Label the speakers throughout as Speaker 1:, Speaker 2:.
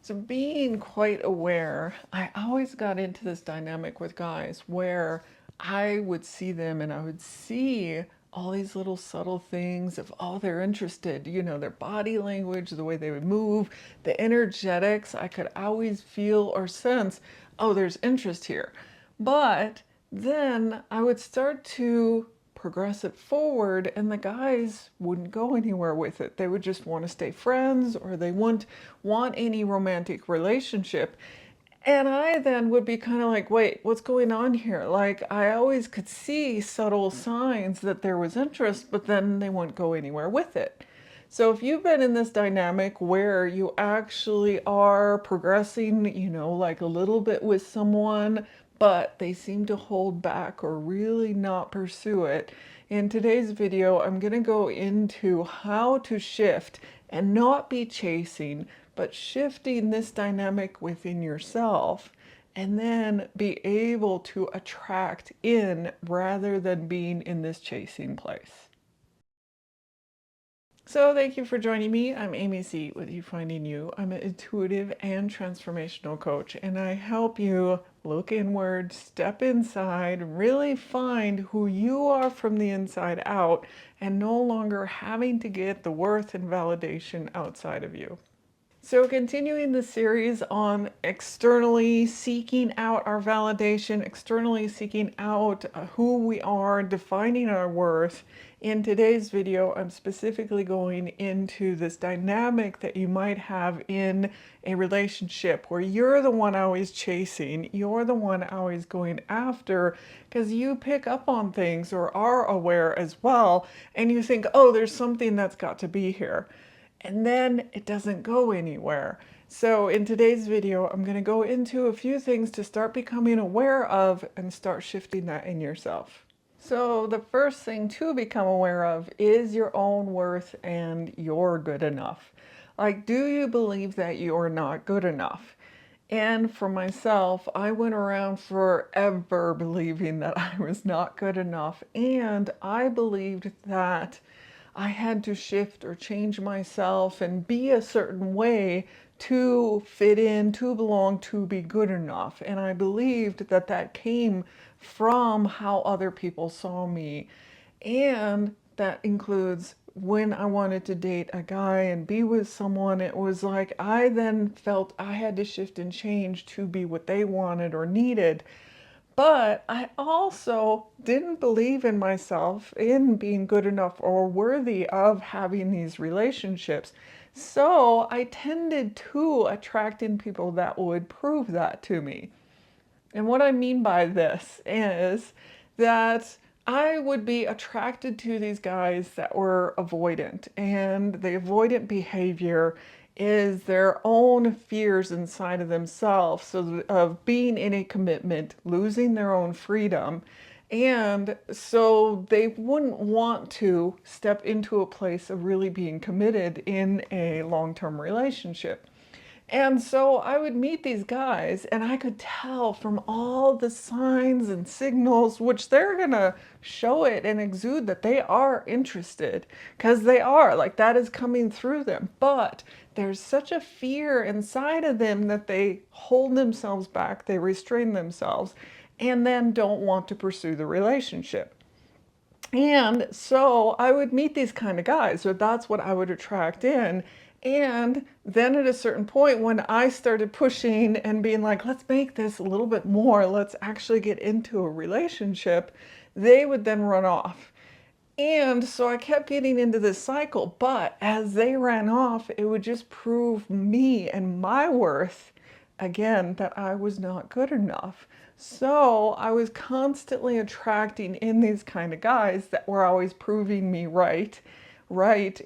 Speaker 1: So being quite aware, I always got into this dynamic with guys where I would see them and I would see all these little subtle things of, oh, they're interested, their body language, the way they would move, the energetics. I could always feel or sense, oh, there's interest here. But then I would start to progress it forward and the guys wouldn't go anywhere with it. They would just want to stay friends or they wouldn't want any romantic relationship. And I then would be kind of like, wait, what's going on here? Like, I always could see subtle signs that there was interest, but then they wouldn't go anywhere with it. So if you've been in this dynamic where you actually are progressing, like a little bit with someone, but they seem to hold back or really not pursue it, in today's video, I'm going to go into how to shift and not be chasing, but shifting this dynamic within yourself and then be able to attract in rather than being in this chasing place. So thank you for joining me. I'm AmyC with You Finding You. I'm an intuitive and transformational coach, and I help you look inward, step inside, really find who you are from the inside out, and no longer having to get the worth and validation outside of you. So continuing the series on externally seeking out our validation, externally seeking out who we are, defining our worth. In today's video, I'm specifically going into this dynamic that you might have in a relationship where you're the one always chasing, you're the one always going after, because you pick up on things or are aware as well, and you think, oh, there's something that's got to be here. And then it doesn't go anywhere. So in today's video, I'm going to go into a few things to start becoming aware of and start shifting that in yourself. So the first thing to become aware of is your own worth and you're good enough. Like, do you believe that you're not good enough? And for myself, I went around forever believing that I was not good enough. And I believed that I had to shift or change myself and be a certain way to fit in, to belong, to be good enough. And I believed that that came from how other people saw me. And that includes when I wanted to date a guy and be with someone, it was like I then felt I had to shift and change to be what they wanted or needed. But I also didn't believe in myself, in being good enough or worthy of having these relationships. So I tended to attract in people that would prove that to me. And what I mean by this is that I would be attracted to these guys that were avoidant, and the avoidant behavior is their own fears inside of themselves, so of being in a commitment, losing their own freedom, and so they wouldn't want to step into a place of really being committed in a long-term relationship. And so I would meet these guys and I could tell from all the signs and signals, which they're gonna show it and exude that they are interested, because they are, like, that is coming through them. But there's such a fear inside of them that they hold themselves back, they restrain themselves, and then don't want to pursue the relationship. And so I would meet these kind of guys, so that's what I would attract in. And then at a certain point, when I started pushing and being like, let's make this a little bit more, let's actually get into a relationship, they would then run off. And so I kept getting into this cycle, but as they ran off, it would just prove me and my worth again that I was not good enough. So I was constantly attracting in these kind of guys that were always proving me right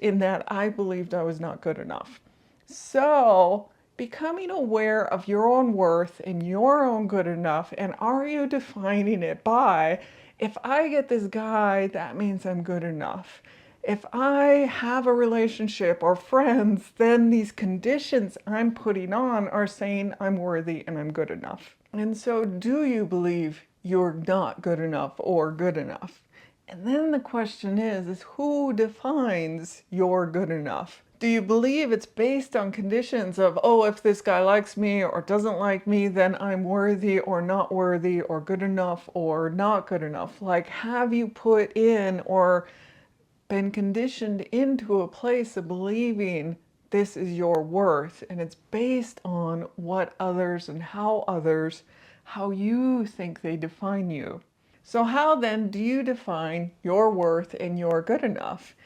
Speaker 1: in that I believed I was not good enough. So becoming aware of your own worth and your own good enough, and are you defining it by, if I get this guy, that means I'm good enough. If I have a relationship or friends, then these conditions I'm putting on are saying I'm worthy and I'm good enough. And so do you believe you're not good enough or good enough? And then the question is who defines your good enough? Do you believe it's based on conditions of, oh, if this guy likes me or doesn't like me, then I'm worthy or not worthy or good enough or not good enough? Like, have you put in or been conditioned into a place of believing this is your worth, and it's based on what others and how you think they define you? So how then do you define your worth and your good enough?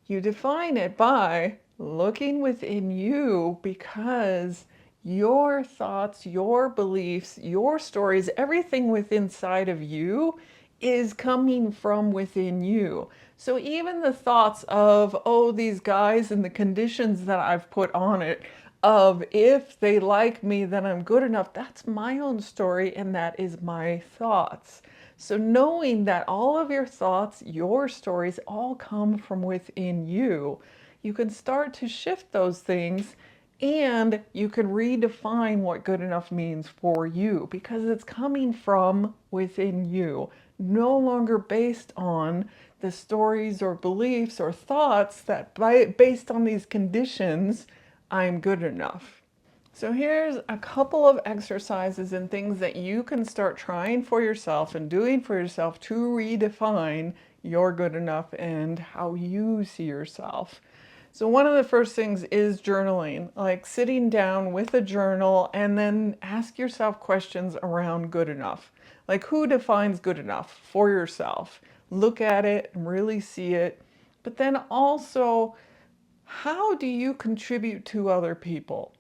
Speaker 1: You define it by looking within you, because your thoughts, your beliefs, your stories, everything within inside of you is coming from within you. So even the thoughts of, oh, these guys and the conditions that I've put on it, of if they like me, then I'm good enough, that's my own story and that is my thoughts. So knowing that all of your thoughts, your stories all come from within you, you can start to shift those things, and you can redefine what good enough means for you, because it's coming from within you, no longer based on the stories or beliefs or thoughts that based on these conditions, I'm good enough. So here's a couple of exercises and things that you can start trying for yourself and doing for yourself to redefine your good enough and how you see yourself. So one of the first things is journaling, like sitting down with a journal and then ask yourself questions around good enough. Like, who defines good enough for yourself? Look at it and really see it. But then also, how do you contribute to other people?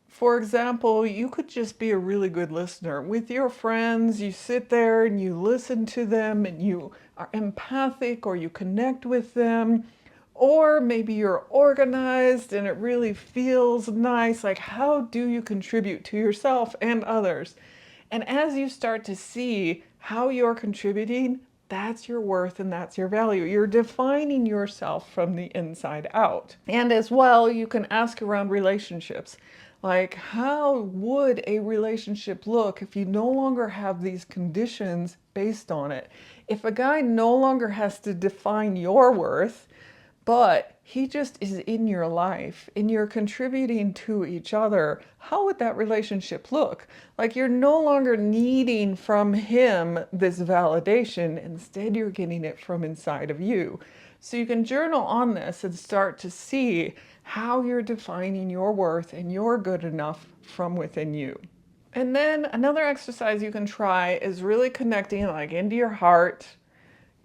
Speaker 1: For example, you could just be a really good listener. With your friends, you sit there and you listen to them and you are empathic or you connect with them. Or maybe you're organized and it really feels nice. Like, how do you contribute to yourself and others? And as you start to see how you're contributing, that's your worth and that's your value. You're defining yourself from the inside out. And as well, you can ask around relationships. Like, how would a relationship look if you no longer have these conditions based on it? If a guy no longer has to define your worth, but he just is in your life and you're contributing to each other, how would that relationship look? Like, you're no longer needing from him this validation. Instead, you're getting it from inside of you. So you can journal on this and start to see how you're defining your worth and your good enough from within you. And then another exercise you can try is really connecting like into your heart,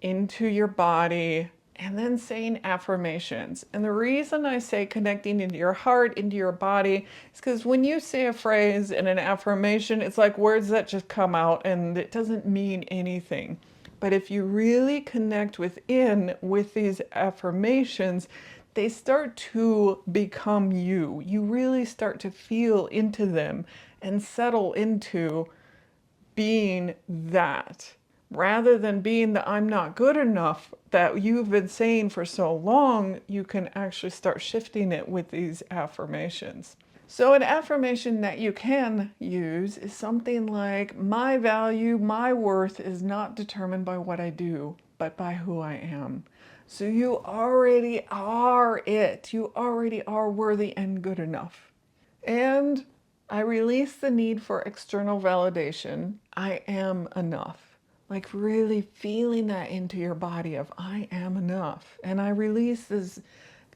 Speaker 1: into your body, and then saying affirmations. And the reason I say connecting into your heart, into your body, is because when you say a phrase in an affirmation, it's like words that just come out and it doesn't mean anything. But if you really connect within with these affirmations, they start to become you. You really start to feel into them and settle into being that, rather than being the I'm not good enough that you've been saying for so long. You can actually start shifting it with these affirmations. So an affirmation that you can use is something like, my value, my worth is not determined by what I do, but by who I am. So you already are it. You already are worthy and good enough. And I release the need for external validation. I am enough. Like, really feeling that into your body of I am enough. And I release these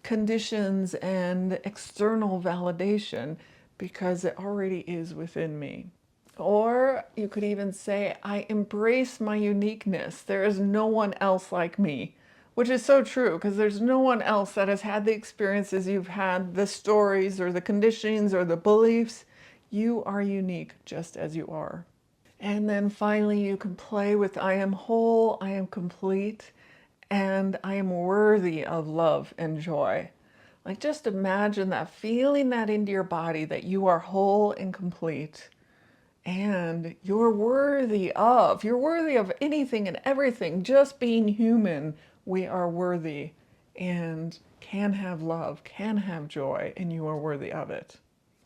Speaker 1: conditions and external validation because it already is within me. Or you could even say, I embrace my uniqueness. There is no one else like me, which is so true, because there's no one else that has had the experiences you've had, the stories or the conditionings or the beliefs. You are unique just as you are. And then finally, you can play with I am whole, I am complete, and I am worthy of love and joy. Like, just imagine that, feeling that into your body, that you are whole and complete. And you're worthy of anything and everything. Just being human, we are worthy and can have love, can have joy, and you are worthy of it.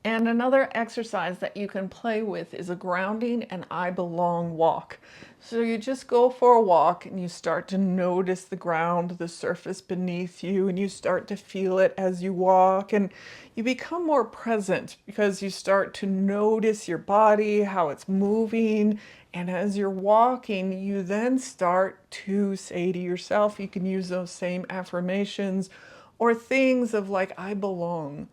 Speaker 1: And another exercise that you can play with is a grounding and I belong walk. So you just go for a walk and you start to notice the ground, the surface beneath you, and you start to feel it as you walk, and you become more present because you start to notice your body, how it's moving. And as you're walking, you then start to say to yourself, you can use those same affirmations or things of like, I belong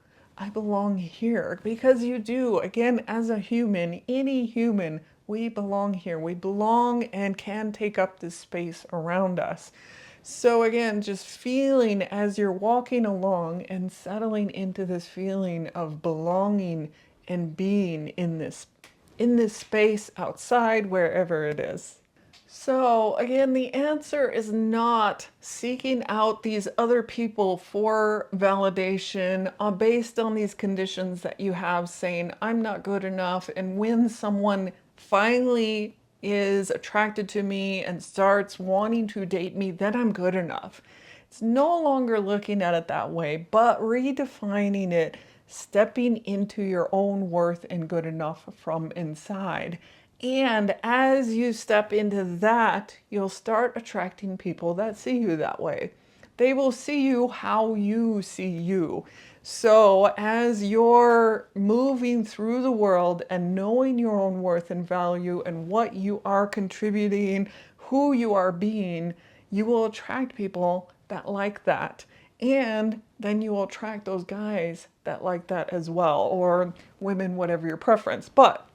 Speaker 1: here, because you do. Again, as a human, any human, we belong here. We belong and can take up this space around us. So again, just feeling as you're walking along and settling into this feeling of belonging and being in this space outside, wherever it is. So again, the answer is not seeking out these other people for validation based on these conditions that you have, saying, I'm not good enough. And when someone finally is attracted to me and starts wanting to date me, then I'm good enough. It's no longer looking at it that way, but redefining it, stepping into your own worth and good enough from inside. And as you step into that, you'll start attracting people that see you that way. They will see you how you see you. So as you're moving through the world and knowing your own worth and value and what you are contributing, who you are being, you will attract people that like that. And then you will attract those guys that like that as well, or women, whatever your preference. But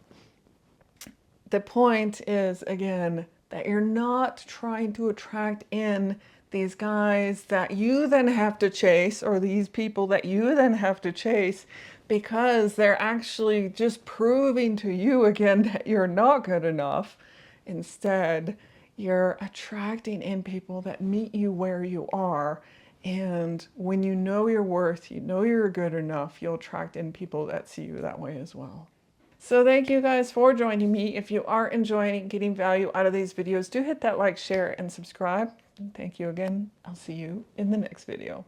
Speaker 1: the point is, again, that you're not trying to attract in these guys that you then have to chase, or these people that you then have to chase, because they're actually just proving to you again that you're not good enough. Instead, you're attracting in people that meet you where you are. And when you know your worth, you know you're good enough, you'll attract in people that see you that way as well. So thank you guys for joining me. If you are enjoying getting value out of these videos, do hit that like, share, and subscribe. And thank you again. I'll see you in the next video.